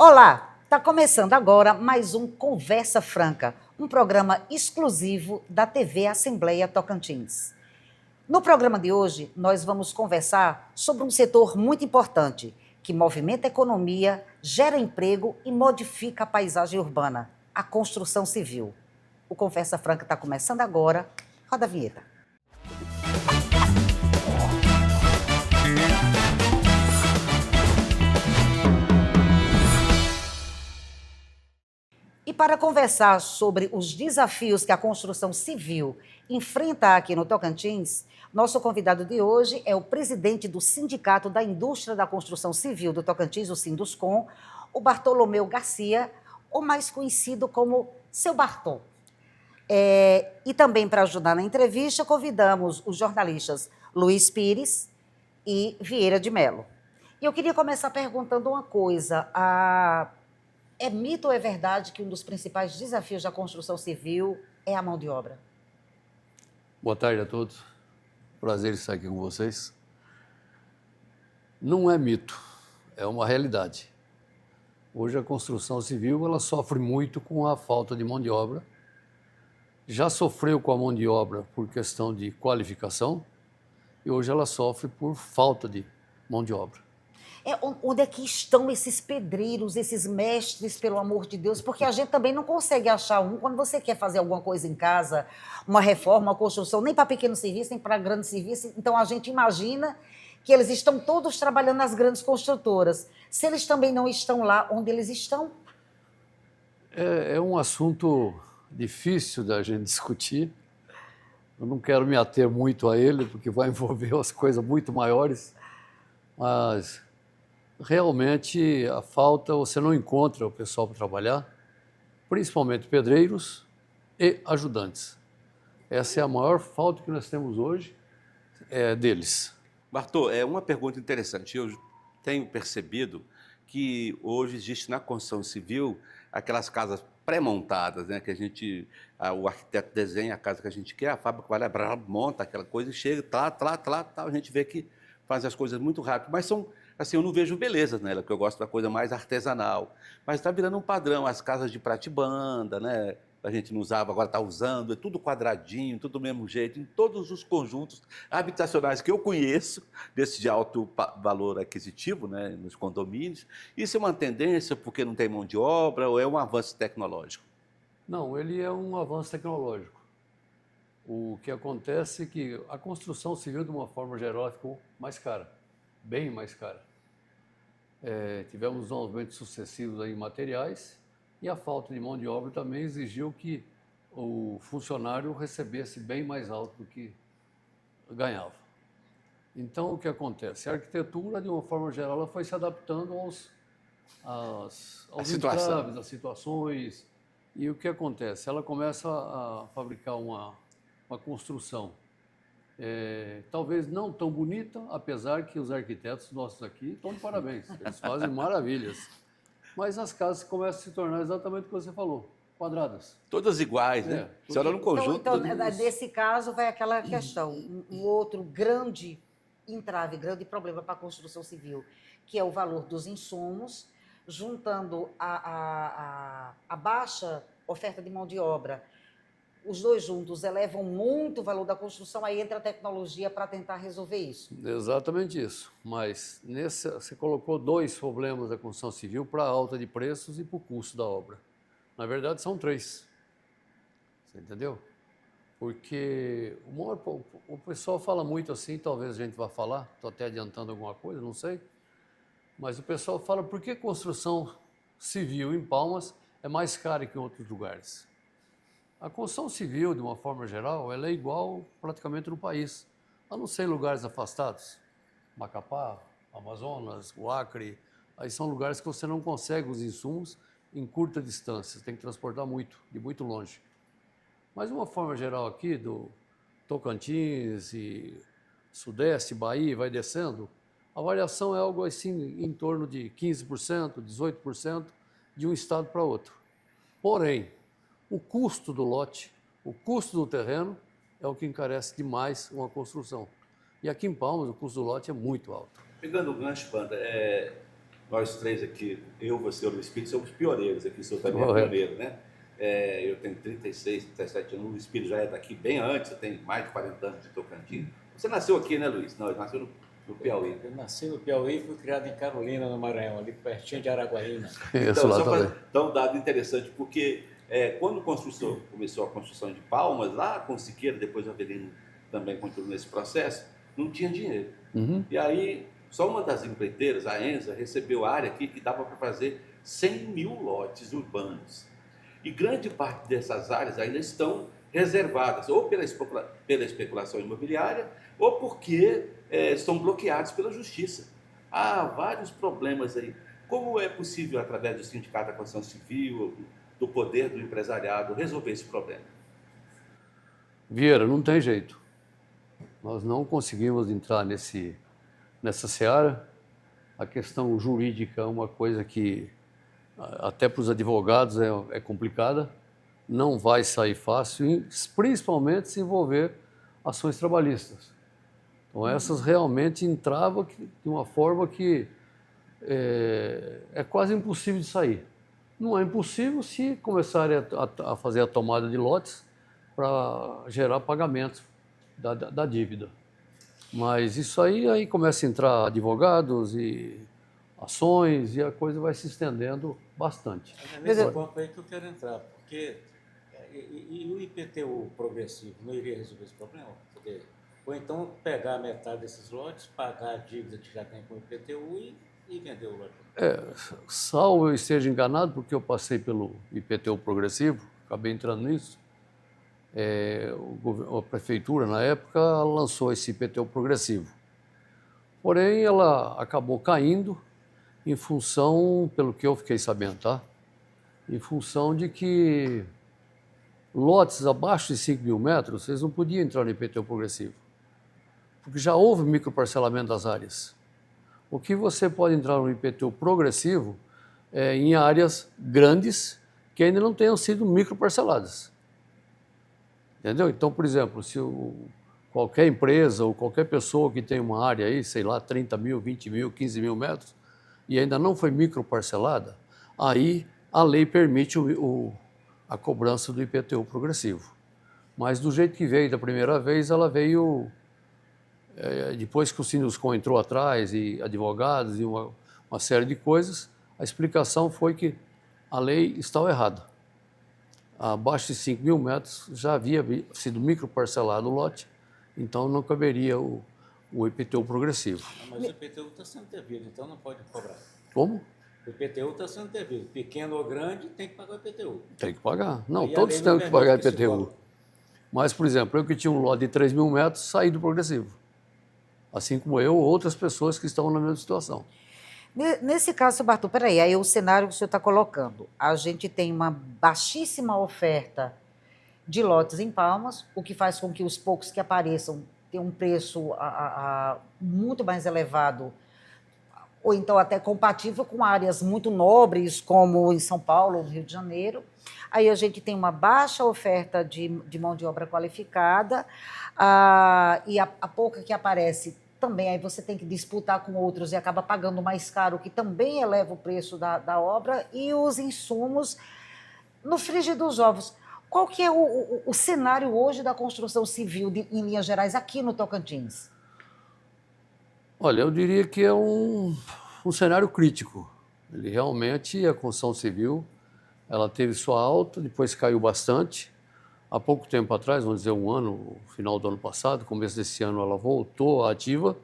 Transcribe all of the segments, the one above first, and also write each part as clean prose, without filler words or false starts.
Olá, está começando agora mais um Conversa Franca, um programa exclusivo da TV Assembleia Tocantins. No programa de hoje, nós vamos conversar sobre um setor muito importante, que movimenta a economia, gera emprego e modifica a paisagem urbana, a construção civil. O Conversa Franca está começando agora. Roda a vinheta. E para conversar sobre os desafios que a construção civil enfrenta aqui no Tocantins, nosso convidado de hoje é o presidente do Sindicato da Indústria da Construção Civil do Tocantins, o Sinduscon, o Bartolomeu Garcia, ou mais conhecido como Seu Bartô. E também para ajudar na entrevista, convidamos os jornalistas Luiz Pires e Vieira de Mello. E eu queria começar perguntando uma coisa. É mito ou é verdade que um dos principais desafios da construção civil é a mão de obra? Boa tarde a todos. Prazer estar aqui com vocês. Não é mito, é uma realidade. Hoje a construção civil ela sofre muito com a falta de mão de obra. Já sofreu com a mão de obra por questão de qualificação e hoje ela sofre por falta de mão de obra. Onde é que estão esses pedreiros, esses mestres, pelo amor de Deus? Porque a gente também não consegue achar um. Quando você quer fazer alguma coisa em casa, uma reforma, uma construção, nem para pequeno serviço, nem para grande serviço. Então, a gente imagina que eles estão todos trabalhando nas grandes construtoras. Se eles também não estão lá onde eles estão? É um assunto difícil da gente discutir. Eu não quero me ater muito a ele, porque vai envolver as coisas muito maiores. Mas realmente a falta, você não encontra o pessoal para trabalhar, principalmente pedreiros e ajudantes. Essa é a maior falta que nós temos hoje deles. Bartô, uma pergunta interessante. Eu tenho percebido que hoje existe na construção civil aquelas casas pré-montadas, né? Que o arquiteto desenha a casa que a gente quer, a fábrica vai lá, monta aquela coisa e chega, a gente vê que faz as coisas muito rápido, mas são, assim, eu não vejo beleza nela, porque eu gosto da coisa mais artesanal, mas está virando um padrão, as casas de pratibanda, né? A gente não usava, agora está usando, é tudo quadradinho, tudo do mesmo jeito, em todos os conjuntos habitacionais que eu conheço, desse de alto valor aquisitivo, né, nos condomínios. Isso é uma tendência porque não tem mão de obra ou é um avanço tecnológico? Não, ele é um avanço tecnológico. O que acontece é que a construção civil, de uma forma geral, ficou mais cara, bem mais cara. Tivemos aumentos sucessivos aí em materiais e a falta de mão de obra também exigiu que o funcionário recebesse bem mais alto do que ganhava. Então, o que acontece? A arquitetura, de uma forma geral, ela foi se adaptando aos entraves, às situações. E o que acontece? Ela começa a fabricar uma construção, talvez não tão bonita, apesar que os arquitetos nossos aqui estão de parabéns, eles fazem maravilhas. Mas as casas começam a se tornar exatamente o que você falou, quadradas. Todas iguais, né? Você olha no conjunto. Então nesse caso, vai aquela questão, um outro grande entrave, grande problema para a construção civil, que é o valor dos insumos, juntando a baixa oferta de mão de obra. Os dois juntos elevam muito o valor da construção, aí entra a tecnologia para tentar resolver isso. Exatamente isso. Mas você colocou dois problemas da construção civil para a alta de preços e para o custo da obra. Na verdade, são três. Você entendeu? Porque o pessoal fala muito assim, talvez a gente vá falar, estou até adiantando alguma coisa, não sei. Mas o pessoal fala, por que construção civil em Palmas é mais cara que em outros lugares? A construção civil, de uma forma geral, ela é igual praticamente no país, a não ser em lugares afastados. Macapá, Amazonas, o Acre, aí são lugares que você não consegue os insumos em curta distância, você tem que transportar muito, de muito longe. Mas, de uma forma geral aqui, do Tocantins e Sudeste, Bahia, vai descendo, a variação é algo assim em torno de 15%, 18% de um estado para outro. Porém, o custo do lote, o custo do terreno é o que encarece demais uma construção. E aqui em Palmas o custo do lote é muito alto. Pegando o gancho, Panda, nós três aqui, eu, você e o Luiz Pires, somos pioneiros aqui, o senhor também é Correto. pioneiro, né? Eu tenho 36, 37 anos, o Luiz Pires já é daqui bem antes, eu tenho mais de 40 anos de Tocantins. Você nasceu aqui, né, Luiz? Não, ele nasceu no Piauí. Eu nasci no Piauí e fui criado em Carolina, no Maranhão, ali pertinho de Araguaína. Isso lá também. Então, um dado interessante, porque quando começou a construção de Palmas, lá com Siqueira, depois o Avelino também continuou nesse processo, não tinha dinheiro. Uhum. E aí, só uma das empreiteiras, a Enza, recebeu área aqui que dava para fazer 100 mil lotes urbanos. E grande parte dessas áreas ainda estão reservadas, ou pela especulação imobiliária, ou porque estão bloqueados pela justiça. Há vários problemas aí. Como é possível, através do Sindicato da Construção Civil, do poder do empresariado, resolver esse problema? Vieira, não tem jeito. Nós não conseguimos entrar nessa seara. A questão jurídica é uma coisa que, até para os advogados, é complicada. Não vai sair fácil, principalmente se envolver ações trabalhistas. Então, essas realmente entravam de uma forma que é quase impossível de sair. Não é impossível se começarem a fazer a tomada de lotes para gerar pagamento da dívida. Mas isso aí começa a entrar advogados e ações e a coisa vai se estendendo bastante. É nesse ponto aí que eu quero entrar, porque e o IPTU progressivo não iria resolver esse problema? Ou então pegar metade desses lotes, pagar a dívida que já tem com o IPTU e vender o lote? Salvo eu esteja enganado, porque eu passei pelo IPTU progressivo, acabei entrando nisso, a prefeitura, na época, lançou esse IPTU progressivo. Porém, ela acabou caindo em função, pelo que eu fiquei sabendo, tá? Em função de que lotes abaixo de 5 mil metros, vocês não podiam entrar no IPTU progressivo, porque já houve microparcelamento das áreas. O que você pode entrar no IPTU progressivo é em áreas grandes que ainda não tenham sido microparceladas. Entendeu? Então, por exemplo, se qualquer empresa ou qualquer pessoa que tem uma área aí, sei lá, 30 mil, 20 mil, 15 mil metros, e ainda não foi microparcelada, aí a lei permite a cobrança do IPTU progressivo. Mas do jeito que veio da primeira vez, ela veio depois que o Sinuscom entrou atrás, e advogados e uma série de coisas, a explicação foi que a lei estava errada. Abaixo de 5 mil metros já havia sido microparcelado o lote, então não caberia o IPTU progressivo. Mas o IPTU está sendo devido, então não pode cobrar. Como? O IPTU está sendo devido. Pequeno ou grande, tem que pagar o IPTU. Tem que pagar. Não, Aí todos têm que pagar IPTU. Mas, por exemplo, eu que tinha um lote de 3 mil metros, saí do progressivo. Assim como eu ou outras pessoas que estão na mesma situação. Nesse caso, Bartô, peraí, aí o cenário que o senhor está colocando. A gente tem uma baixíssima oferta de lotes em Palmas, o que faz com que os poucos que apareçam tenham um preço muito mais elevado, ou então até compatível com áreas muito nobres, como em São Paulo, no Rio de Janeiro. Aí a gente tem uma baixa oferta de mão de obra qualificada, e a pouca que aparece também, aí você tem que disputar com outros e acaba pagando mais caro, que também eleva o preço da obra, e os insumos no frigir dos ovos. Qual que é o cenário hoje da construção civil, em linhas gerais, aqui no Tocantins? Olha, eu diria que é um cenário crítico. Ele realmente, a construção civil, ela teve sua alta, depois caiu bastante. Há pouco tempo atrás, vamos dizer um ano, no final do ano passado, começo desse ano, ela voltou ativa,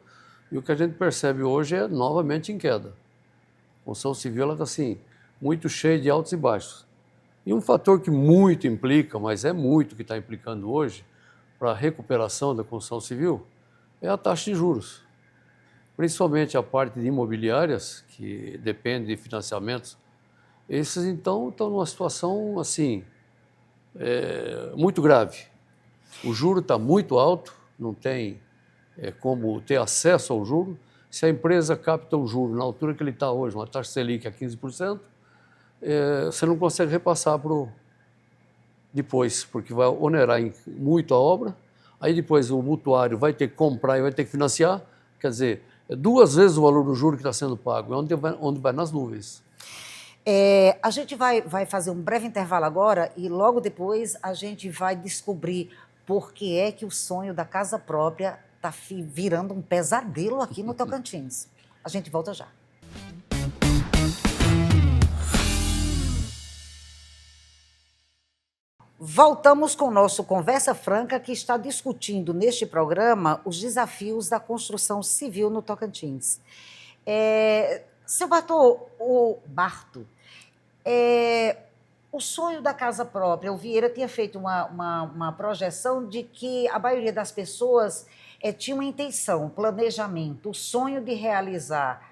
e o que a gente percebe hoje é novamente em queda. A construção civil ela está assim, muito cheia de altos e baixos. E um fator que muito implica, mas é muito que está implicando hoje, para a recuperação da construção civil, é a taxa de juros. Principalmente a parte de imobiliárias, que depende de financiamentos. Esses, então, estão numa situação, assim, muito grave. O juro está muito alto, não tem como ter acesso ao juro. Se a empresa capta o juro na altura que ele está hoje, uma taxa Selic a 15%, você não consegue repassar depois, porque vai onerar muito a obra. Aí depois o mutuário vai ter que comprar e vai ter que financiar. Quer dizer, É 2 vezes o valor do juro que está sendo pago, é onde vai nas nuvens. A gente vai fazer um breve intervalo agora e logo depois a gente vai descobrir por que é que o sonho da casa própria está virando um pesadelo aqui no Tocantins. A gente volta já. Voltamos com o nosso Conversa Franca, que está discutindo neste programa os desafios da construção civil no Tocantins. Seu Bartô, o sonho da casa própria, o Vieira tinha feito uma projeção de que a maioria das pessoas tinha uma intenção, um planejamento, o sonho de realizar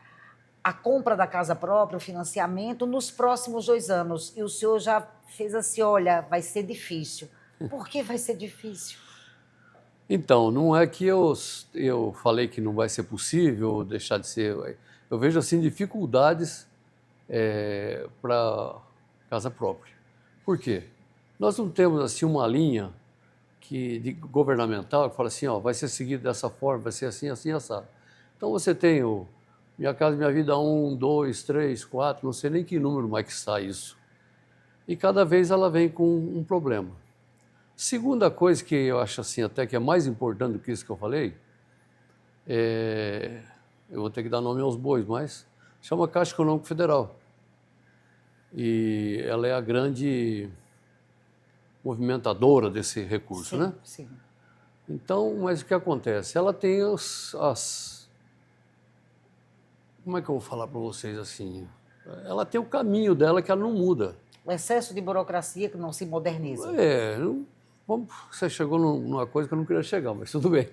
a compra da casa própria, o financiamento, nos próximos 2 anos. E o senhor já fez assim, olha, vai ser difícil. Por que vai ser difícil? Então, não é que eu falei que não vai ser possível deixar de ser. Eu vejo, assim, dificuldades para casa própria. Por quê? Nós não temos, assim, uma linha governamental que fala assim, ó, vai ser seguido dessa forma, vai ser assim, assim, assado. Então, você tem o Minha Casa Minha Vida 1, 2, 3, 4, não sei nem que número mais que está isso. E cada vez ela vem com um problema. Segunda coisa que eu acho assim até que é mais importante do que isso que eu falei, eu vou ter que dar nome aos bois, mas chama Caixa Econômica Federal. E ela é a grande movimentadora desse recurso, Sim, né? sim. Então, mas o que acontece? Ela tem como é que eu vou falar para vocês assim? Ela tem o caminho dela que ela não muda. O excesso de burocracia que não se moderniza. Você chegou numa coisa que eu não queria chegar, mas tudo bem.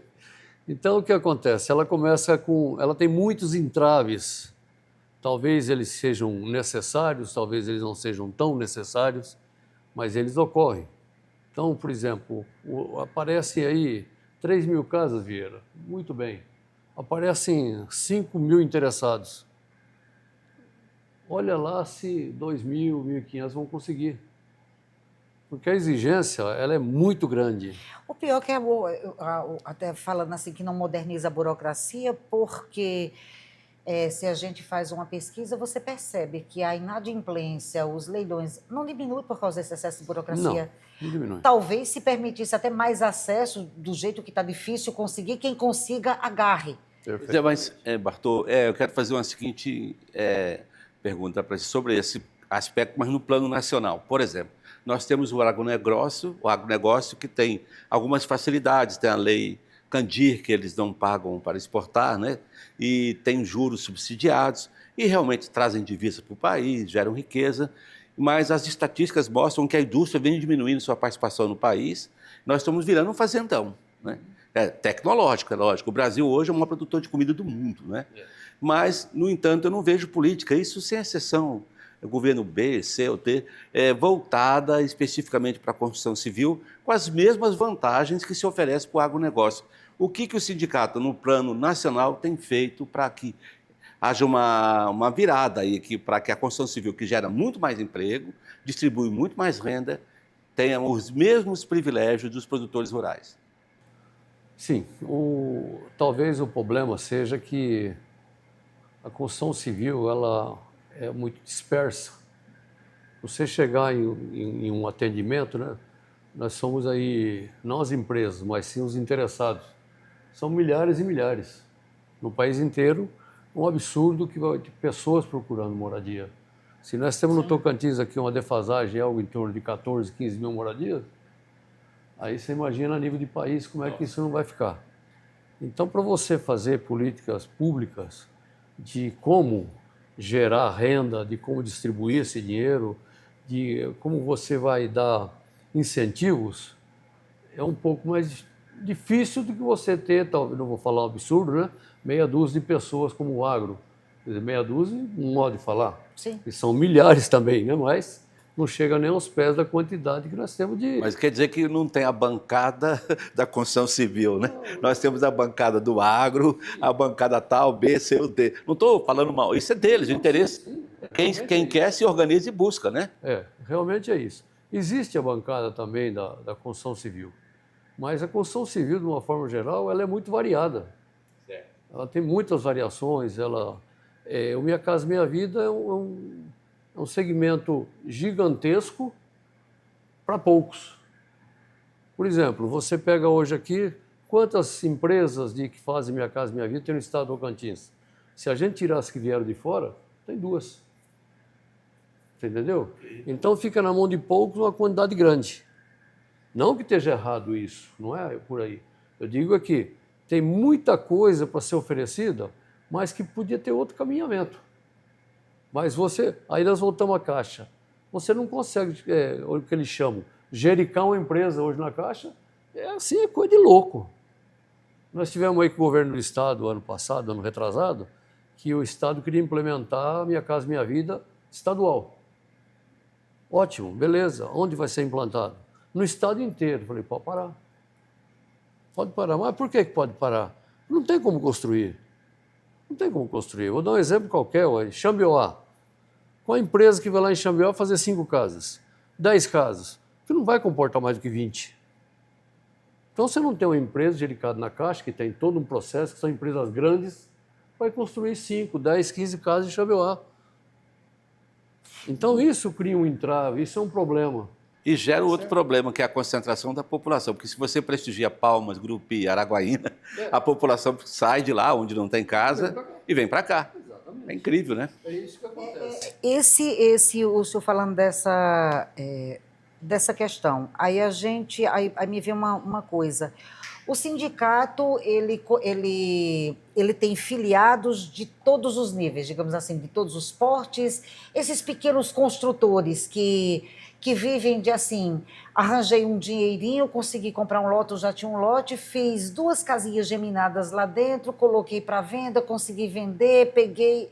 Então, o que acontece? Ela tem muitos entraves. Talvez eles sejam necessários, talvez eles não sejam tão necessários, mas eles ocorrem. Então, por exemplo, aparecem aí 3.000 casas, Vieira. Muito bem. Aparecem 5.000 interessados. Olha lá se 2.000, 1.500 vão conseguir. Porque a exigência ela é muito grande. O pior que até falando assim, que não moderniza a burocracia, porque se a gente faz uma pesquisa, você percebe que a inadimplência, os leilões, não diminui por causa desse excesso de burocracia. Não diminui. Talvez se permitisse até mais acesso, do jeito que está difícil conseguir, quem consiga agarre. Perfeito. Mas, Bartô, eu quero fazer uma seguinte pergunta para você sobre esse aspecto, mas no plano nacional. Por exemplo, nós temos o agronegócio que tem algumas facilidades, tem a lei Candir, que eles não pagam para exportar, né? E tem juros subsidiados, e realmente trazem divisa para o país, geram riqueza, mas as estatísticas mostram que a indústria vem diminuindo sua participação no país, nós estamos virando um fazendão, né? Tecnológico, é lógico. O Brasil hoje é o maior produtor de comida do mundo, né? Mas, no entanto, eu não vejo política, isso sem exceção, o governo B, C ou D, voltada especificamente para a construção civil, com as mesmas vantagens que se oferece para o agronegócio. O que o sindicato, no plano nacional, tem feito para que haja uma virada aí, para que a construção civil, que gera muito mais emprego, distribui muito mais renda, tenha os mesmos privilégios dos produtores rurais? Sim, talvez o problema seja que a construção civil ela é muito dispersa. Você chegar em um atendimento, né? Nós somos aí, não as empresas, mas sim os interessados. São milhares e milhares. No país inteiro, um absurdo de pessoas procurando moradia. Se nós temos no Tocantins aqui uma defasagem, algo em torno de 14, 15 mil moradias, aí você imagina a nível de país como é que isso não vai ficar. Então, para você fazer políticas públicas de como gerar renda, de como distribuir esse dinheiro, de como você vai dar incentivos, é um pouco mais difícil do que você ter, talvez, não vou falar um absurdo, né? Meia dúzia de pessoas como o agro. Quer dizer, meia dúzia, um modo de falar. Sim. E são milhares também, né? Mas não chega nem aos pés da quantidade que nós temos de... Mas quer dizer que não tem a bancada da construção civil, né? Nós temos a bancada do agro, a bancada tal, B, C ou D. Não estou falando mal, isso é deles, o interesse. Quem quer se organiza e busca, né? Realmente é isso. Existe a bancada também da construção civil, mas a construção civil, de uma forma geral, ela é muito variada. Ela tem muitas variações. O Minha Casa Minha Vida é um segmento gigantesco para poucos. Por exemplo, você pega hoje aqui, quantas empresas que fazem Minha Casa Minha Vida tem no estado do Tocantins? Se a gente tirar as que vieram de fora, tem 2. Você entendeu? Então fica na mão de poucos uma quantidade grande. Não que esteja errado isso, não é por aí. Eu digo aqui, tem muita coisa para ser oferecida, mas que podia ter outro caminhamento. Mas aí nós voltamos à Caixa. Você não consegue, o que eles chamam, jericar uma empresa hoje na Caixa, é coisa de louco. Nós tivemos aí com o governo do Estado, ano passado, ano retrasado, que o Estado queria implementar Minha Casa Minha Vida estadual. Ótimo, beleza. Onde vai ser implantado? No estado inteiro. Falei, pode parar. Pode parar. Mas por que pode parar? Não tem como construir. Não tem como construir. Vou dar um exemplo qualquer, Xambioá. Qual a empresa que vai lá em Xambioá fazer 5 casas? 10 casas? Você não vai comportar mais do que 20. Então, você não tem uma empresa dedicada na Caixa, que tem todo um processo, que são empresas grandes, vai construir 5, 10, 15 casas em Xambioá. Então, isso cria um entrave, isso é um problema. E gera outro problema, que é a concentração da população. Porque se você prestigia Palmas, Grupi, Araguaína, a população sai de lá, onde não tem casa, e vem para cá. Exatamente. É incrível, né? É isso que acontece. O senhor falando dessa questão, aí me vem uma coisa. O sindicato, ele tem filiados de todos os níveis, digamos assim, de todos os portes, esses pequenos construtores que vivem de assim, arranjei um dinheirinho, consegui comprar um lote, eu já tinha um lote, fiz 2 casinhas geminadas lá dentro, coloquei para venda, consegui vender, peguei...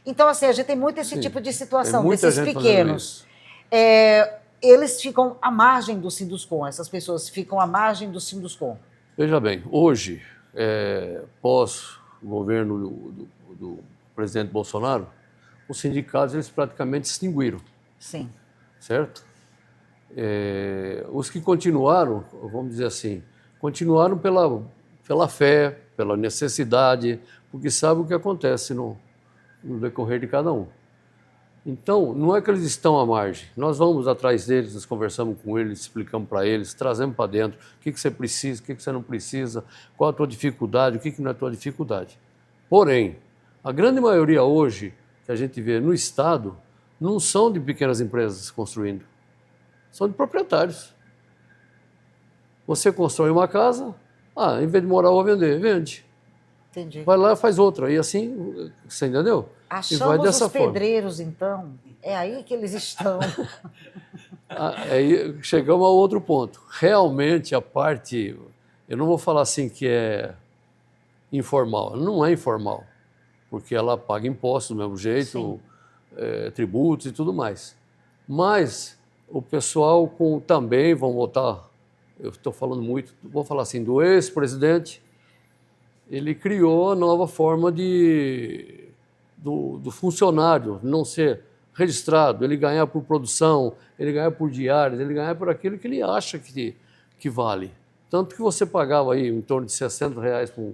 Então, assim, a gente tem muito esse tipo de situação, desses pequenos. Eles ficam à margem do Sinduscom, essas pessoas ficam à margem do Sinduscom. Veja bem, hoje, pós o governo do presidente Bolsonaro, os sindicatos eles praticamente se extinguiram. Sim. Certo? Os que continuaram, vamos dizer assim, continuaram pela fé, pela necessidade, porque sabem o que acontece no decorrer de cada um. Então, não é que eles estão à margem. Nós vamos atrás deles, nós conversamos com eles, explicamos para eles, trazemos para dentro o que você precisa, o que você não precisa, qual a tua dificuldade, o que não é a tua dificuldade. Porém, a grande maioria hoje que a gente vê no Estado não são de pequenas empresas construindo, são de proprietários. Você constrói uma casa, em vez de morar ou vender, vende. Entendi. Vai lá e faz outra, e assim, você entendeu? Achamos e vai dessa os forma. pedreiros, então. É aí que eles estão. Aí chegamos a outro ponto. Realmente a parte, eu não vou falar assim que é informal, não é informal, porque ela paga impostos do mesmo jeito, tributos e tudo mais. Mas o pessoal também vão votar, eu estou falando muito, vou falar assim, do ex-presidente, ele criou a nova forma do funcionário não ser registrado, ele ganhar por produção, ele ganhar por diárias, ele ganhar por aquilo que ele acha que vale. Tanto que você pagava aí em torno de R$60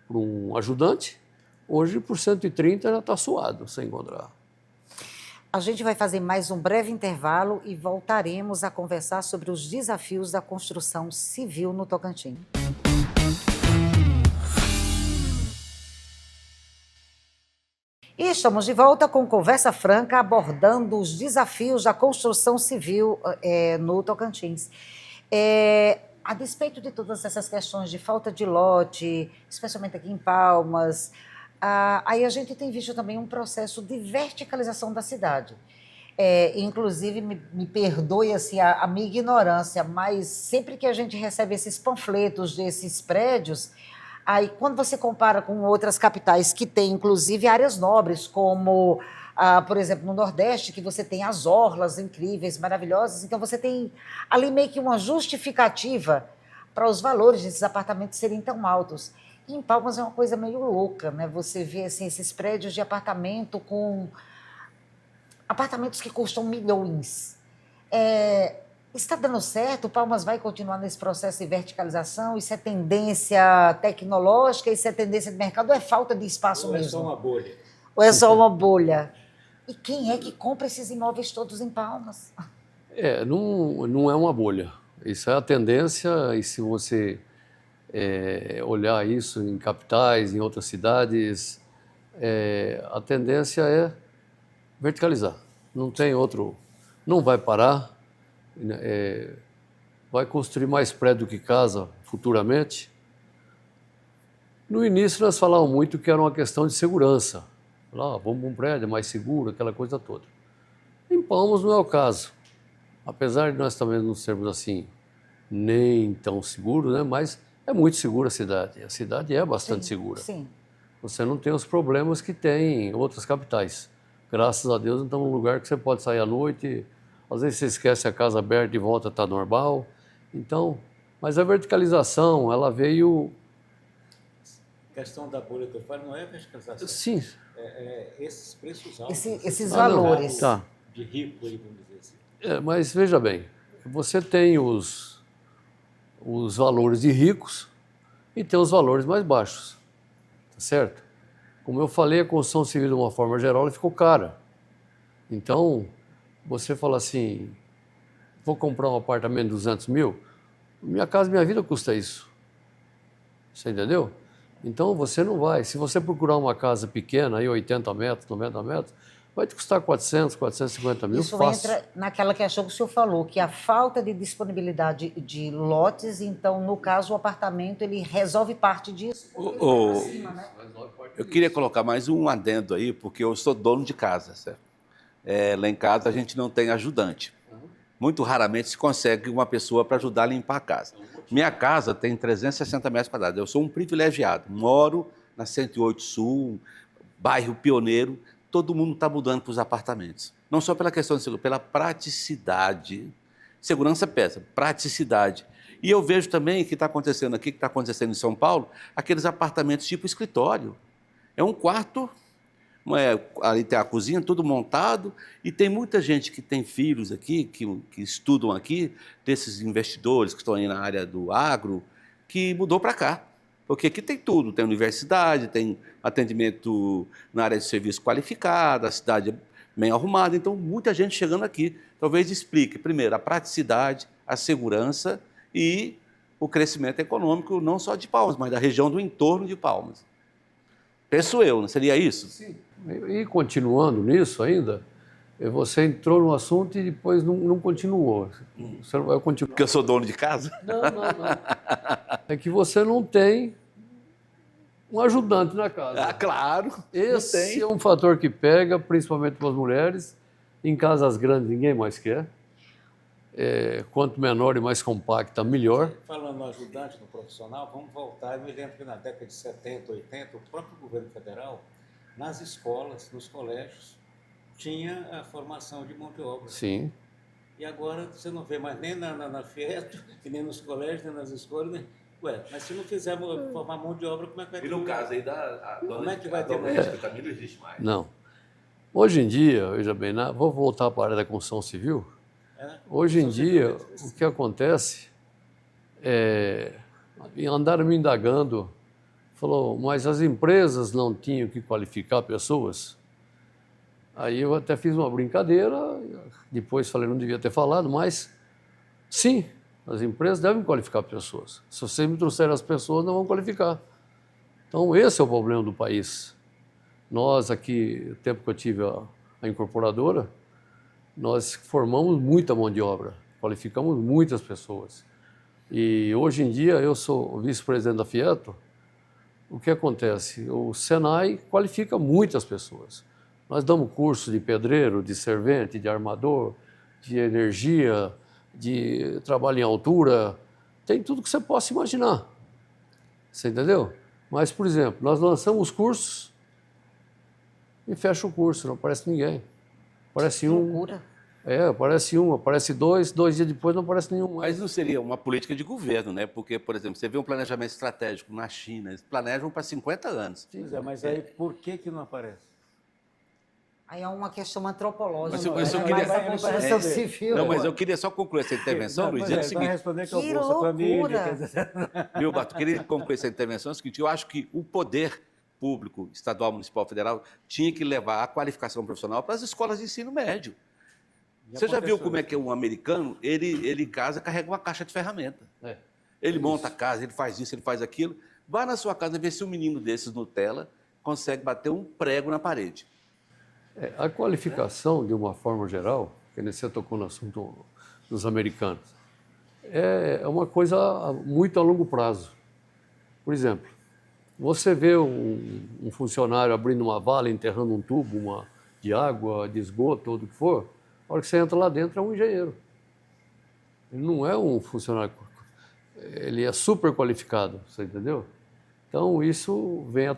por um ajudante, hoje por 130 já está suado sem encontrar. A gente vai fazer mais um breve intervalo e voltaremos a conversar sobre os desafios da construção civil no Tocantins. E estamos de volta com Conversa Franca, abordando os desafios da construção civil no Tocantins. A despeito de todas essas questões de falta de lote, especialmente aqui em Palmas, aí a gente tem visto também um processo de verticalização da cidade. Inclusive, me perdoe assim, a minha ignorância, mas sempre que a gente recebe esses panfletos desses prédios, aí quando você compara com outras capitais que têm, inclusive, áreas nobres, como, por exemplo, no Nordeste, que você tem as orlas incríveis, maravilhosas, então você tem ali meio que uma justificativa para os valores desses apartamentos serem tão altos. E em Palmas é uma coisa meio louca, né? Você vê assim, esses prédios de apartamento com apartamentos que custam milhões. Está dando certo? O Palmas vai continuar nesse processo de verticalização? Isso é tendência tecnológica? Isso é tendência de mercado? Ou é falta de espaço Ou é mesmo? só uma bolha? Ou é só uma bolha? E quem é que compra esses imóveis todos em Palmas? Não é uma bolha. Isso é a tendência, e se você olhar isso em capitais, em outras cidades, a tendência é verticalizar. Não tem outro, não vai parar, vai construir mais prédio do que casa futuramente. No início nós falávamos muito que era uma questão de segurança. Vamos para um prédio mais seguro, aquela coisa toda. Em Palmas não é o caso. Apesar de nós também não sermos assim, nem tão seguros, né? Mas é muito segura a cidade. A cidade é bastante segura. Sim. Você não tem os problemas que tem em outras capitais. Graças a Deus, então é um lugar que você pode sair à noite, às vezes você esquece a casa aberta e volta, está normal. Então, mas a verticalização, ela veio... A questão da bolha que eu falo não é verticalização. Sim. Esses preços altos. Esses valores. Tá. De rico, aí, vamos dizer assim. Mas veja bem, você tem os valores de ricos e tem os valores mais baixos, tá certo? Como eu falei, a construção civil de uma forma geral ela ficou cara. Então, você fala assim, vou comprar um apartamento de 200 mil, minha casa, minha vida custa isso. Você entendeu? Então, você não vai. Se você procurar uma casa pequena, aí 80 metros, 90 metros, vai te custar 400, 450 mil, Isso fácil. entra naquela questão que o senhor falou, que a falta de disponibilidade de lotes, então, no caso, o apartamento, ele resolve parte disso. Eu queria colocar mais um adendo aí, porque eu sou dono de casa, certo? Lá em casa a gente não tem ajudante. Muito raramente se consegue uma pessoa para ajudar a limpar a casa. Minha casa tem 360 metros quadrados. Eu sou um privilegiado. Moro na 108 Sul, bairro pioneiro. Todo mundo está mudando para os apartamentos. Não só pela questão de segurança, pela praticidade. Segurança pesa, praticidade. E eu vejo também que está acontecendo aqui, que está acontecendo em São Paulo, aqueles apartamentos tipo escritório. É um quarto, ali tem a cozinha, tudo montado, e tem muita gente que tem filhos aqui, que estudam aqui, desses investidores que estão aí na área do agro, que mudou para cá. Porque aqui tem tudo, tem universidade, tem atendimento na área de serviço qualificado, a cidade é bem arrumada, então muita gente chegando aqui. Talvez explique, primeiro, a praticidade, a segurança e o crescimento econômico, não só de Palmas, mas da região do entorno de Palmas. Penso eu, não seria isso? Sim. E continuando nisso ainda, você entrou no assunto e depois não continuou. Você não vai continuar. Porque eu sou dono de casa? Não. É que você não tem um ajudante na casa. Ah, claro. Esse é um fator que pega, principalmente para as mulheres. Em casas grandes ninguém mais quer. Quanto menor e mais compacta, melhor. Falando no ajudante, no profissional, vamos voltar. Eu me lembro que na década de 70, 80, o próprio governo federal, nas escolas, nos colégios, tinha a formação de mão de obra. Sim. E agora você não vê mais nem na FIET, e nem nos colégios, nem nas escolas. Nem... Mas se não fizer formar mão de obra, como é que vai ter? E no caso aí da dona, como é que vai ter também não existe mais. Não. Hoje em dia, veja bem, vou voltar para a área da construção civil. Hoje em dia, o que acontece andaram me indagando, falou, mas as empresas não tinham que qualificar pessoas? Aí eu até fiz uma brincadeira, depois falei, não devia ter falado, mas sim, as empresas devem qualificar pessoas. Se vocês me trouxerem as pessoas, não vão qualificar. Então, esse é o problema do país. Nós aqui, o tempo que eu tive a incorporadora, nós formamos muita mão de obra, qualificamos muitas pessoas. E hoje em dia, eu sou vice-presidente da Fieto, o que acontece? O Senai qualifica muitas pessoas. Nós damos curso de pedreiro, de servente, de armador, de energia, de trabalho em altura, tem tudo que você possa imaginar. Você entendeu? Mas, por exemplo, nós lançamos cursos e fecha o curso, não aparece ninguém. Aparece um. Loucura. Aparece um, aparece dois dias depois não aparece nenhum. Mas não seria uma política de governo, né? Porque, por exemplo, você vê um planejamento estratégico na China, eles planejam para 50 anos. Mas aí por que não aparece? Aí é uma questão antropológica. Mas eu né? queria- Mas a construção civil. Não, mas eu queria só concluir essa intervenção, Luiz, é o Vai seguinte, responder que é o Que Bolsa Família. loucura! Quer dizer, viu, Bato? Eu queria concluir essa intervenção, é o seguinte, eu acho que o poder público, estadual, municipal, federal, tinha que levar a qualificação profissional para as escolas de ensino médio. Você já viu como é que um americano, ele em casa carrega uma caixa de ferramenta. É. Ele monta a casa, ele faz isso, ele faz aquilo. Vá na sua casa ver se um menino desses Nutella consegue bater um prego na parede. A qualificação, de uma forma geral, que você tocou no assunto dos americanos, é uma coisa muito a longo prazo. Por exemplo, você vê um funcionário abrindo uma vala, enterrando um tubo de água, de esgoto, ou do que for, a hora que você entra lá dentro é um engenheiro. Ele não é um funcionário, ele é super qualificado, você entendeu? Então, isso vem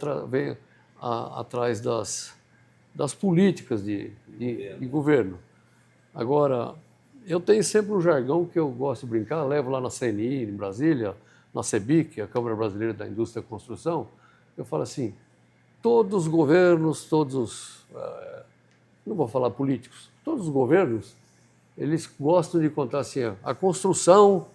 atrás das políticas de governo. Agora, eu tenho sempre um jargão que eu gosto de brincar, levo lá na CNI, em Brasília, na CEBIC, a Câmara Brasileira da Indústria e Construção, eu falo assim, todos os governos, não vou falar políticos, todos os governos, eles gostam de contar assim, a construção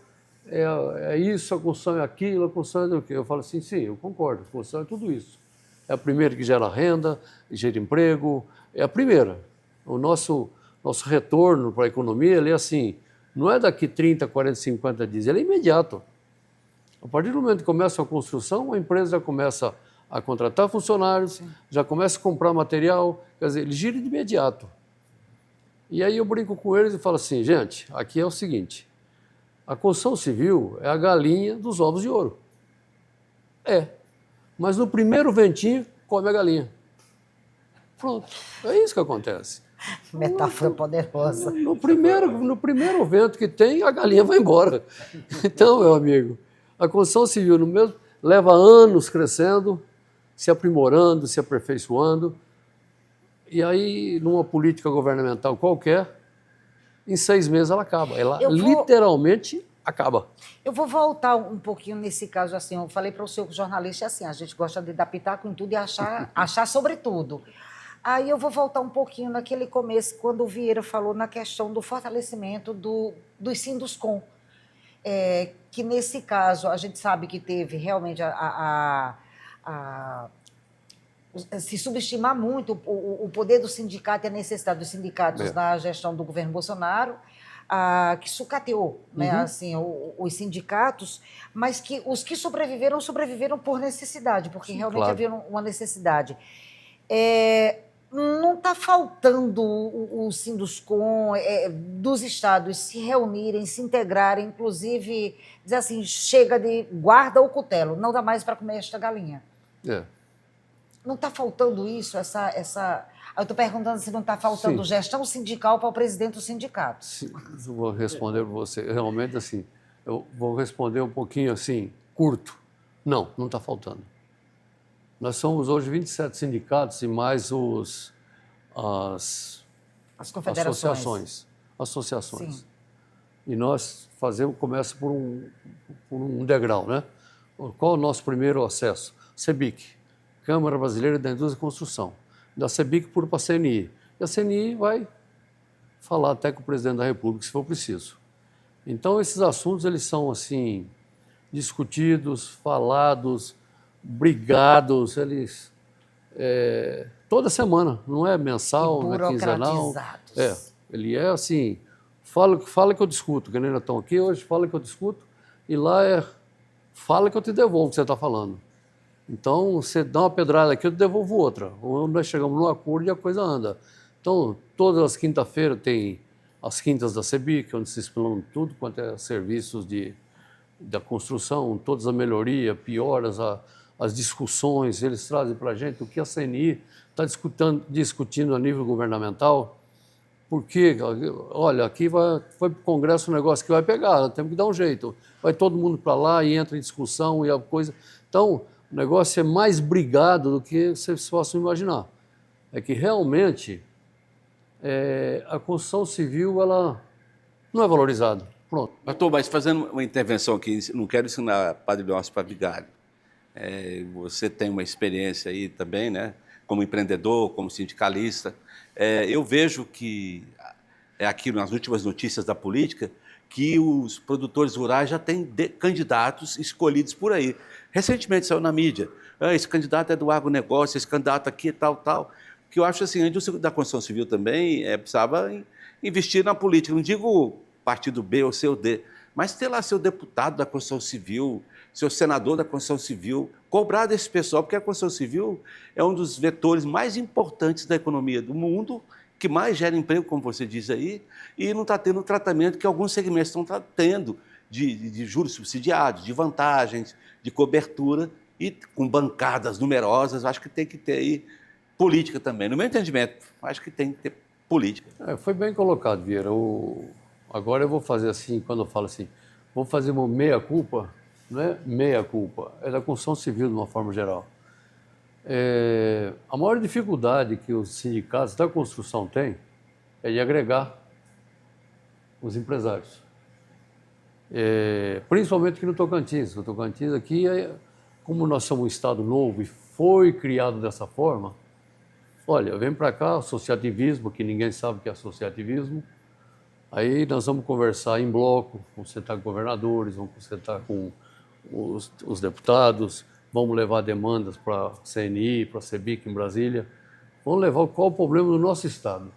é isso, a construção é aquilo, a construção é o quê? Eu falo assim, sim, eu concordo, a construção é tudo isso. É a primeira que gera renda, gera emprego, é a primeira. O nosso retorno para a economia, ele é assim, não é daqui 30, 40, 50 dias, ele é imediato. A partir do momento que começa a construção, a empresa já começa a contratar funcionários, já começa a comprar material, quer dizer, ele gira de imediato. E aí eu brinco com eles e falo assim, gente, aqui é o seguinte, a construção civil é a galinha dos ovos de ouro. Mas no primeiro ventinho, come a galinha. Pronto, é isso que acontece. Metáfora poderosa. No primeiro vento que tem, a galinha vai embora. Então, meu amigo, a construção civil no mesmo, leva anos crescendo, se aprimorando, se aperfeiçoando, e aí, numa política governamental qualquer, em 6 meses ela acaba. Ela literalmente acaba. Eu vou voltar um pouquinho nesse caso, assim, eu falei para o senhor jornalista, assim, a gente gosta de dar pitaco em tudo e achar sobre tudo. Aí eu vou voltar um pouquinho naquele começo, quando o Vieira falou na questão do fortalecimento dos Sinduscom. Que nesse caso, a gente sabe que teve realmente se subestimar muito o poder do sindicato e a necessidade dos sindicatos na gestão do governo Bolsonaro, que sucateou, né, assim, os sindicatos, mas que os que sobreviveram por necessidade, porque realmente havia uma necessidade. Não está faltando o Sinduscom dos estados se reunirem, se integrarem, inclusive dizer assim, chega de guarda o cutelo, não dá mais para comer esta galinha. Não está faltando isso, eu estou perguntando se não está faltando gestão sindical para o presidente do sindicato. Eu vou responder para você. Realmente, assim, eu vou responder um pouquinho assim, curto. Não está faltando. Nós somos hoje 27 sindicatos e mais as confederações. Associações. Sim. E nós começa por um degrau, né? Qual é o nosso primeiro acesso? CEBIC, Câmara Brasileira da Indústria e Construção. Da CEBIC para a CNI. E a CNI vai falar até com o presidente da República, se for preciso. Então, esses assuntos, eles são, assim, discutidos, falados, brigados, eles... toda semana, não é mensal, não é quinzenal. Ele é assim, fala que eu discuto, que nem nós estamos aqui hoje, fala que eu discuto, e lá fala que eu te devolvo o que você está falando. Então, você dá uma pedrada aqui, eu te devolvo outra. Ou nós chegamos num acordo e a coisa anda. Então, todas as quinta-feiras tem as quintas da CEBIC, onde se explanam tudo quanto é serviços da construção, todas as melhorias, pioras, as discussões, eles trazem para a gente o que a CNI está discutindo a nível governamental, porque, olha, aqui foi para o Congresso um negócio que vai pegar, temos que dar um jeito. Vai todo mundo para lá e entra em discussão e a coisa... Então, o negócio é mais brigado do que vocês possam imaginar. É que realmente a construção civil ela não é valorizada. Pronto. Mas fazendo uma intervenção aqui, não quero ensinar Padre Leôncio para vigário. Você tem uma experiência aí também, né? como empreendedor, como sindicalista. Eu vejo que, aqui nas últimas notícias da política, que os produtores rurais já têm candidatos escolhidos por aí. Recentemente saiu na mídia, esse candidato é do agronegócio, esse candidato aqui, tal, tal. Que eu acho assim, a indústria da construção civil também precisava investir na política. Não digo partido B ou C ou D, mas ter lá seu deputado da construção civil, seu senador da construção civil, cobrar desse pessoal, porque a construção civil é um dos vetores mais importantes da economia do mundo, que mais gera emprego, como você diz aí, e não está tendo o tratamento que alguns segmentos estão tendo, de juros subsidiados, de vantagens, de cobertura, e com bancadas numerosas. Acho que tem que ter aí política também. No meu entendimento, acho que tem que ter política. Foi bem colocado, Vieira. Agora eu vou fazer assim, quando eu falo assim, vou fazer uma meia-culpa, não é meia-culpa, é da construção civil de uma forma geral. A maior dificuldade que os sindicatos da construção têm é de agregar os empresários. Principalmente aqui no Tocantins. No Tocantins, aqui, como nós somos um estado novo e foi criado dessa forma, olha, vem para cá, associativismo, que ninguém sabe o que é associativismo. Aí nós vamos conversar em bloco, vamos sentar com governadores, vamos sentar com os deputados, vamos levar demandas para a CNI, para a CEBIC em Brasília. Vamos levar qual o problema do nosso estado.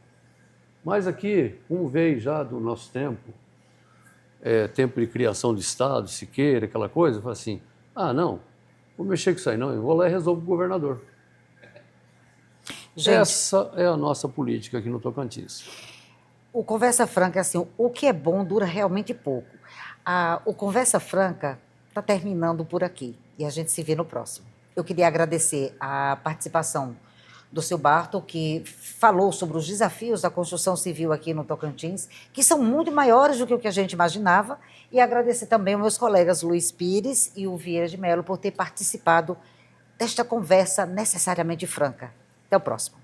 Mas aqui, como veio já do nosso tempo, tempo de criação de estado, Siqueira, aquela coisa, fala assim, não, vou mexer com isso aí não, eu vou lá e resolvo com o governador. Gente, essa é a nossa política aqui no Tocantins. O Conversa Franca é assim, o que é bom dura realmente pouco. O Conversa Franca está terminando por aqui e a gente se vê no próximo. Eu queria agradecer a participação do seu Bartol, que falou sobre os desafios da construção civil aqui no Tocantins, que são muito maiores do que o que a gente imaginava, e agradecer também aos meus colegas Luiz Pires e o Vieira de Mello por ter participado desta conversa necessariamente franca. Até o próximo.